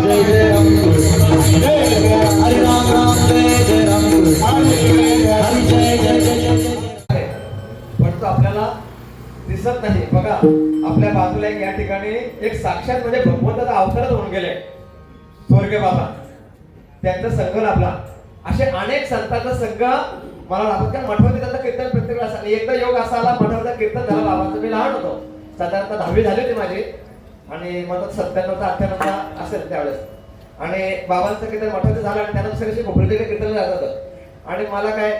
जय जय राम कृष्ण हरे राम राम जय जय राम कृष्ण हरे जय जय जय जय. पण तो आपल्याला दिसत नाही. बघा आपल्या बाजूला एक या ठिकाणी एक साक्षात म्हणजे भगवंताचा अवतारच होऊन गेले स्वर्गीय बाबा. त्यांचा संघ लाभला. असे अनेक संतांचा संघ मला लाभत. कारण मठावरती त्यांचा कीर्तन प्रत्येक वेळेस आणि एकदा योग असा आला मठावरचा कीर्तन झाला बाबांचं. मी लहान होतो, साधारणतः 10वी झाली होती माझी आणि मला 97चा 98चा असेल त्यावेळेस. आणि बाबांचं कीर्तन मठावरती झालं आणि त्यानंतर सगळे भोपळीकडे कीर्तनला जात होतं. आणि मला काय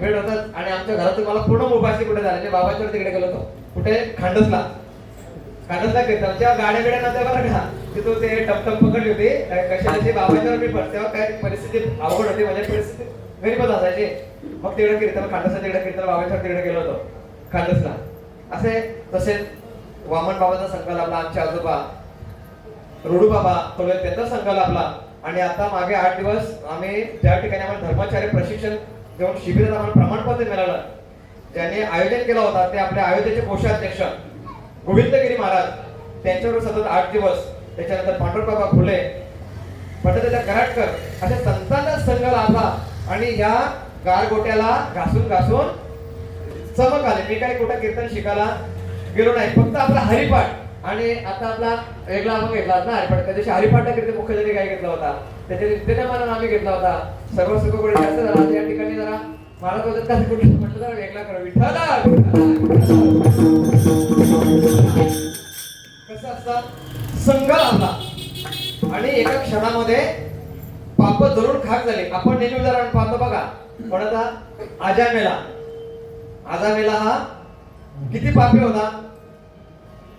वेळ होतात आणि आमच्या घरातून मला पूर्ण मोबाईलची कुठे झाले. मी बाबांच्या तिकडे गेलो होतो. कुठे? खांडसला कीर्तन. जेव्हा गाड्या बिड्या नव्हत्या बरं का, तिथून ते टपटप पकडली होती कशाची बाबांच्यावर मी पण. तेव्हा काय परिस्थिती अवघड होती, म्हणजे परिस्थिती गरीबच असायची. मग तिकडे कीर्तन खांडसला तिकडे कीर्तन बाबांच्या तिकडे गेलो होतो खांडसला. असे तसेच वामन बाबाचा संघ लाभला. आमचे आजोबा रुडू बाबा थोडे त्यांचा संघ लाभला. आणि आता मागे 8 दिवस आम्ही ज्या ठिकाणी आम्हाला धर्माचार्य प्रशिक्षण देऊन शिबिरात आम्हाला प्रमाणपत्र मिळालं, ज्यांनी आयोजन केलं होता ते आपल्या अयोध्येचे कोषाध्यक्ष गोविंदगिरी महाराज, त्यांच्यावर सतत 8 दिवस. त्याच्यानंतर पांडुरबाबा फुले, पंडित कराटकर, अशा संतांचा संघ लाभला. आणि या गारगोट्याला घासून घासून चमक आले. मी काही कुठं कीर्तन शिकायला गेलो नाही, फक्त आपला हरिपाठ. आणि आता आपला वेगळा आपण घेतला ना हरिपाठ. त्या दिवशी हरिपाठा कीर्तन मुख्य जरी काय घेतला होता, त्याच्या नित्यनेमानं आम्ही घेतला होता. सर्व सुख कोणी जास्त झाला या ठिकाणी जरा महाराज होतात त्याचं कुठे म्हटलं जरा वेगळा करा विठ्ठला. कसं असतं संघ लाभला आणि एका क्षणामध्ये पाप जरूर खाक झाले. आपण नेहमी उदाहरण पाहतो बघा, कोणाचा? आजामेला हा किती पापी होता?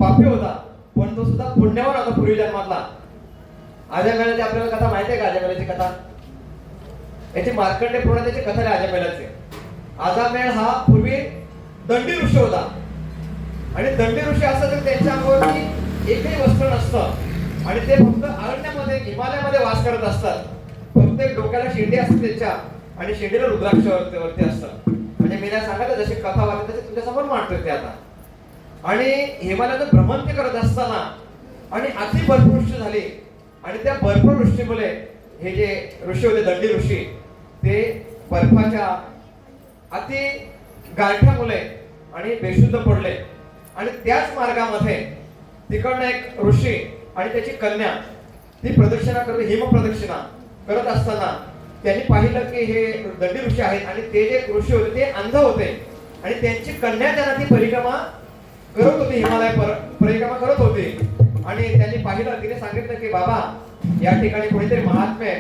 पापी होता, पण तो सुद्धा पुण्यवान होता पूर्वी जन्मातला. आजामेलाची आपल्याला कथा माहिती आहे का? आजामेलाची कथा याची मार्कंडे पुराणाची कथा आहे आजामेलाची. आजामेल हा पूर्वी दंडी ऋषी होता. आणि दंडी ऋषी असं तर त्यांच्या अंगावरती एकही वस्त्र नसतं आणि ते फक्त अरण्यामध्ये हिमालयामध्ये वास करत असतात. प्रत्येक डोक्याला शेंडी असते त्यांच्या आणि शेंडीला रुद्राक्ष वरती असतं. म्हणजे मी नाही सांगायचं जशी कथा वाटते तशी तुमच्या समोर मांडतोय ते आता. आणि हिमालयाचं भ्रमण ते करत असताना आणि अति बर्फवृष्टी झाली आणि त्या बर्फवृष्टीमुळे हे जे ऋषी होते दंडी ऋषी ते बर्फाच्या अति गारठ्यामुळे आणि बेशुद्ध पडले. आणि त्याच मार्गामध्ये तिकडनं एक ऋषी आणि त्याची कन्या ती प्रदक्षिणा करत हिम प्रदक्षिणा करत असताना त्यांनी पाहिलं की हे दंडी ऋषी आहेत आणि ते जे ऋषी होते ते अंध होते आणि त्यांची कन्या त्यांना ती परिक्रमा करत होती, हिमालय परिक्रमा करत होती. आणि त्यांनी पाहिलं, तिने सांगितलं की बाबा या ठिकाणी कोणीतरी महात्मे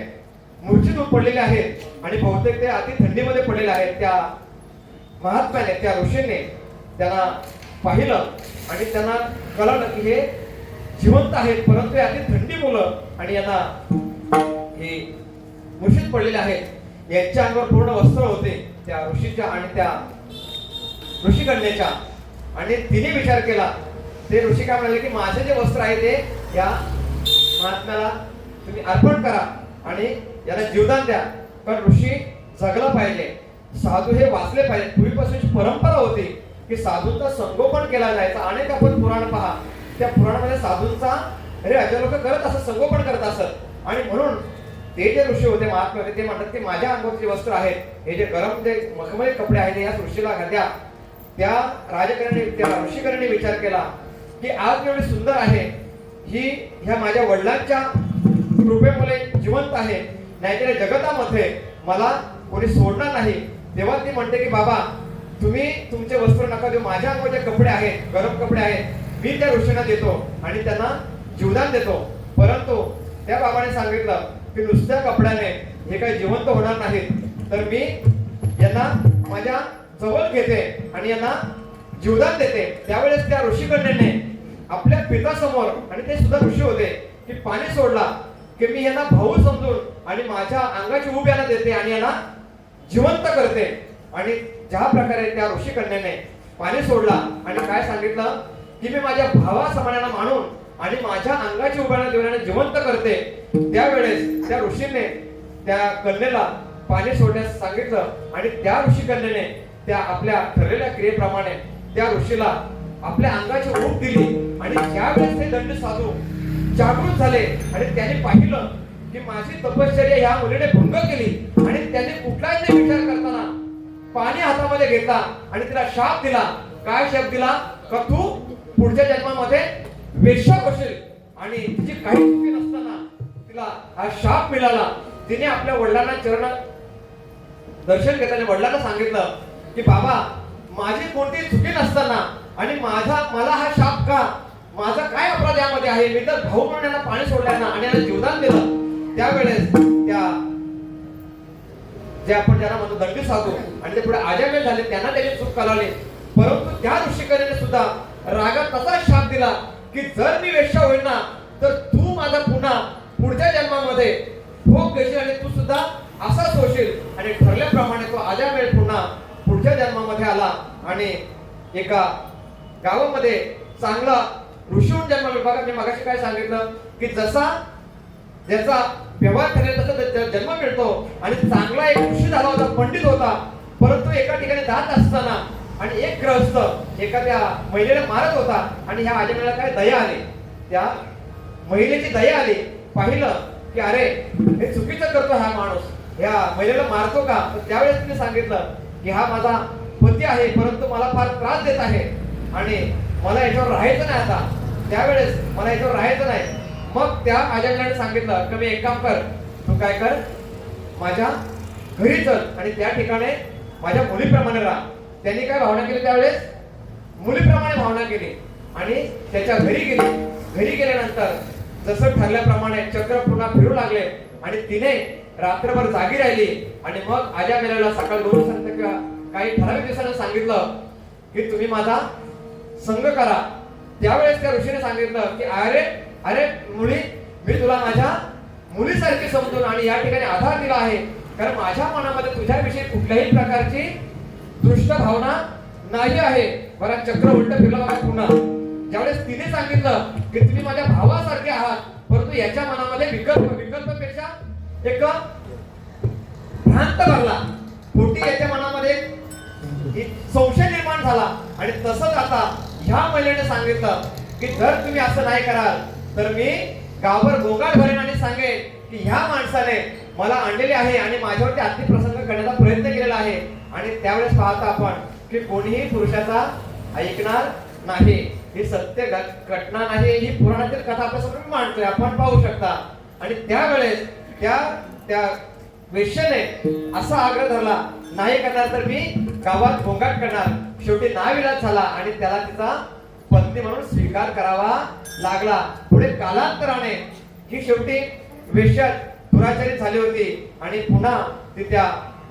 मूर्छित पडलेले आहेत आणि बहुतेक ते अति थंडीमध्ये पडलेले आहेत. त्या महात्म्याने त्या ऋषीने त्यांना पाहिलं आणि त्यांना कळलं की हे जिवंत आहेत, परंतु अति थंडी मुलं आणि यांना हे मूर्छित पडलेले आहेत. यांच्या अंगावर पूर्ण वस्त्र होते त्या ऋषीच्या आणि त्या ऋषिकन्याच्या. आणि तिने विचार केला, ते ऋषी काय म्हणाले की माझे जे वस्त्र आहे ते या महात्म्याला तुम्ही अर्पण करा आणि याला जीवदान द्या. पण ऋषी जगला पाहिजे, साधू हे वाचले पाहिजे. पूर्वीपासूनची परंपरा होती की साधूंचा संगोपन केला जायचा. अनेक आपण पुराण पहा, त्या पुराणामध्ये साधूंचा हजार लोक करत असत, संगोपन करत असत. आणि म्हणून ते जे ऋषी होते महात्मा होते ते म्हणतात की माझ्या अंगावरचे वस्त्र आहेत, हे जे गरम जे मखमली कपडे आहेत या ऋषीला घाद्या. त्या राजकन्याने त्या ऋषिकन्याने विचार केला की आज एवढी सुंदर आहे ही ह्या माझ्या वडिलांच्या कृपेमुळे जिवंत आहे, नाहीतर जगतामध्ये मला कोणी सोडणार नाही. तेव्हा ती म्हणते की बाबा तुम्ही तुमचे वस्त्र नका देऊ, माझ्या अंगावरचे कपडे आहेत, गरम कपडे आहेत, मी त्या ऋषींना देतो आणि त्यांना जीवदान देतो. परंतु त्या बाबाने सांगितलं की नुसत्या कपड्याने हे काही जिवंत होणार नाहीत, तर मी यांना माझ्या जवळ घेते आणि यांना जीवदान देते. त्यावेळेस त्या ऋषिकन्याने आपल्या पितासमोर, आणि ते सुद्धा ऋषी होते, की पाणी सोडला की मी यांना भाऊ समजून आणि माझ्या अंगाची ऊब यांना देते आणि यांना जिवंत करते. आणि ज्या प्रकारे त्या ऋषिकन्याने पाणी सोडला आणि काय सांगितलं की मी माझ्या भावा समानाला मानून आणि माझ्या अंगाची उभारण्या देण्याने जिवंत करते. त्यावेळेस त्या ऋषीने त्या कन्येला पाणी सोडण्यास सांगितलं आणि त्या ऋषिकन्येने त्या आपल्या ठरलेल्या क्रियेप्रमाणे त्या ऋषीला आपल्या अंगाची ऊब दिली. आणि ज्यावेळेस ते दंड साधू जागृत झाले आणि त्याने पाहिलं की माझी तपश्चर्या ह्या मुलीने भंग केली आणि त्याने कुठलाच नाही विचार करताना पाणी हातामध्ये घेतला आणि तिला शाप दिला. काय शाप दिला? का तू पुढच्या जन्मामध्ये वेश्या होशील. आणि तिची काही चुकी नसताना तिला हा शाप मिळाला. तिने आपल्या वडिलांना चरण दर्शन घेताना वडिलांना सांगितलं की बाबा, माझी कोणती चुकी नसताना आणि मला हा शाप का? माझा काय अपराध यामध्ये आहे? मी तर भाऊ म्हणून यांना पाणी सोडलं ना आणि यांना जीवदान दिलं. त्यावेळेस त्या जे आपण ज्यांना म्हणतो दंडी साधू आणि ते पुढे आजामेल झाले, त्यांना त्याची चूक कळाली. परंतु त्या ऋषिकरीने सुद्धा रागात तसा शाप दिला की जर मी वेश्या होईल ना तर तू माझा पुढच्या जन्मामध्ये भोग घेशील आणि तू सुद्धा असाच होशील. आणि ठरल्याप्रमाणे तो आजामेल पुन्हा पुढच्या जन्मामध्ये आला आणि एका गावामध्ये चांगला ऋषी होऊन जन्म. बघा, मी मगाशी काय सांगितलं की जसा ज्याचा व्यवहार ठरेल तसा त्याचा जन्म मिळतो. आणि चांगला एक ऋषी झाला होता, पंडित होता. परंतु एका ठिकाणी जात असताना आणि एक ग्रहस्थ एखाद्या महिलेला मारत होता आणि ह्या आजमेला काय दया आली, त्या महिलेची दया आली. पाहिलं की अरे, हे चुकीचं करतो हा माणूस, ह्या महिलेला मारतो का? तर त्यावेळेस तिने सांगितलं की हा माझा पती आहे, परंतु मला फार त्रास देत आहे आणि मला याच्यावर राहायचं नाही. आता त्यावेळेस मला याच्यावर राहायचं नाही. मग त्या आजमेलाने सांगितलं की मी एक काम कर, तू काय कर, माझ्या घरी चल आणि त्या ठिकाणी माझ्या मुलीप्रमाणे राहा. त्यांनी काय भावना केली? त्यावेळेस मुलीप्रमाणे भावना केली आणि त्याच्या घरी गेली. घरी गेल्यानंतर जसं ठरल्याप्रमाणे चक्र पुन्हा फिरू लागले आणि तिने रात्रभर जागी राहिली. आणि मग आजामेलाला सकाळ 2 वाजता किंवा काही ठराविक दिवसांनी सांगितलं की तुम्ही माझा संग करा. त्यावेळेस त्या ऋषीने सांगितलं की अरे मुली, मी तुला माझ्या मुलीसारखी समजून आणि या ठिकाणी आधार दिला आहे, कारण माझ्या मनामध्ये तुझ्याविषयी कुठल्याही प्रकारची दुष्ट भावना नाही आहे. बरं, चक्र उलट फिरलं बघा पुन्हा. ज्यावेळेस तिने सांगितलं की तुम्ही माझ्या भावासारखे आहात, परंतु याच्या मनामध्ये विकल्पपेक्षा एक भ्रांत भरला. खोटी याच्या मनामध्ये संशय निर्माण झाला. आणि तसंच आता ह्या महिलेने सांगितलं की जर तुम्ही असं नाही कराल तर मी गावभर गोंगाट भरेन आणि सांगेन की ह्या माणसाने मला आणलेले आहे आणि माझ्यावरती अतिप्रसंग करण्याचा प्रयत्न केलेला आहे. आणि त्यावेळेस पाहता आपण की कोणीही पुरुषाचा ऐकणार नाही. ही सत्य घटना नाही, ही पुराणातील कथा आपल्यासमोर मांडतोय, आपण पाहू शकता. आणि त्यावेळेस त्या वेश्येने असा आग्रह धरला, नाही करणार तर मी गावात गोंगाट करणार. शेवटी नाविलाज झाला आणि त्याला तिचा पत्नी म्हणून स्वीकार करावा लागला. पुढे कालांतराने ही शेवटी वेश्या दुराचारी झाली होती आणि पुन्हा ती त्या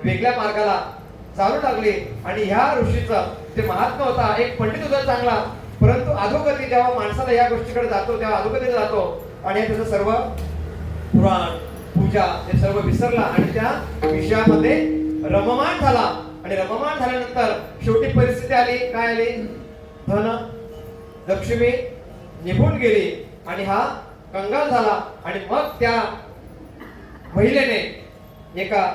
वेगळ्या मार्गाला चालू लागली. आणि ह्या ऋषीचं ते महात्मा होता, एक पंडित होता चांगला, परंतु अधोगती जेव्हा माणसाला या गोष्टीकडे जातो तेव्हा अधोगती जातो आणि त्याचं सर्व पुराण पूजा हे सर्व विसरला आणि त्या विषयामध्ये रममाण झाला. आणि रममाण झाल्यानंतर शेवटी परिस्थिती आली, काय आली? धन लक्ष्मी निघून गेली आणि हा कंगाल झाला. आणि मग त्या महिलेने एका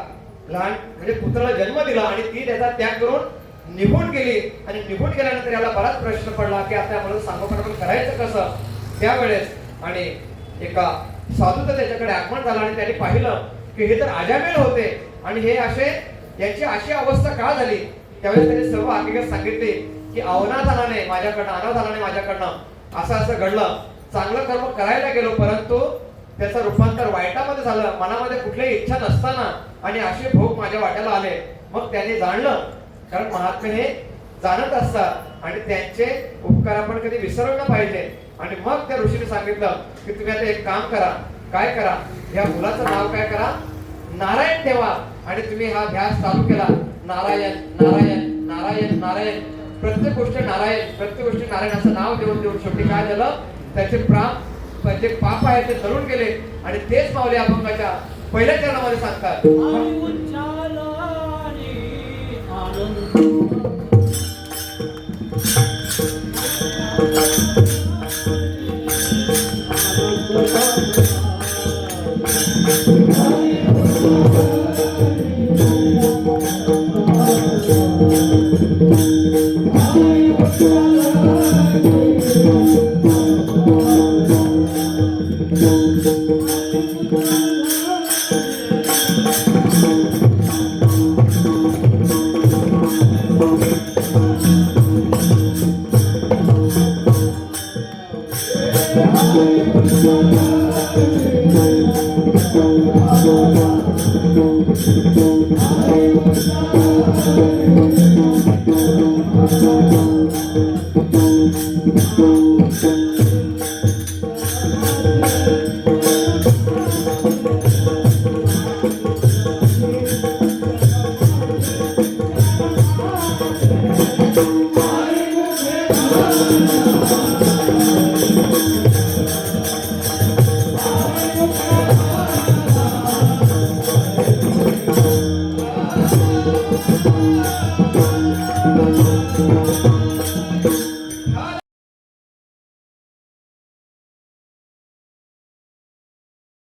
लहान म्हणजे पुत्राला जन्म दिला आणि ती त्याचा त्याग करून निघून गेली. आणि निघून गेल्यानंतर याला बराच प्रश्न पडला की आता मला सांगोपन करायचं कसं. त्यावेळेस आणि एका साधूचं त्याच्याकडे आगमन झालं आणि त्याने पाहिलं की हे तर आजामेल होते आणि हे असे याची अशी अवस्था का झाली. त्यावेळेस त्याने सर्व हकीकत सांगितली की अनावधानाने माझ्याकडनं असं घडलं. चांगलं कर्म करायला गेलो परंतु त्याचं रूपांतर वाईटामध्ये झालं. मनामध्ये कुठलीही इच्छा नसताना आणि असे भोग माझ्या वाट्याला आले. मग त्याने जाणलं, कारण महात्मे हे जाणत असतात आणि त्यांचे उपकार आपण कधी विसरलं नाही पाहिजे. आणि मग त्या ऋषीने सांगितलं की तुम्ही आता एक काम करा. काय करा? या मुलाचं नाव काय करा? नारायण ठेवा. आणि तुम्ही हा ध्यास चालू केला, नारायण नारायण नारायण नारायण, प्रत्येक गोष्ट नारायण, प्रत्येक गोष्टी नारायण असं नाव देऊन शेवटी काय झालं? त्याचे पाप आहे ते तरुण गेले. आणि तेच माऊली अभंगाच्या पहिल्या चरणामध्ये सांगतात, जय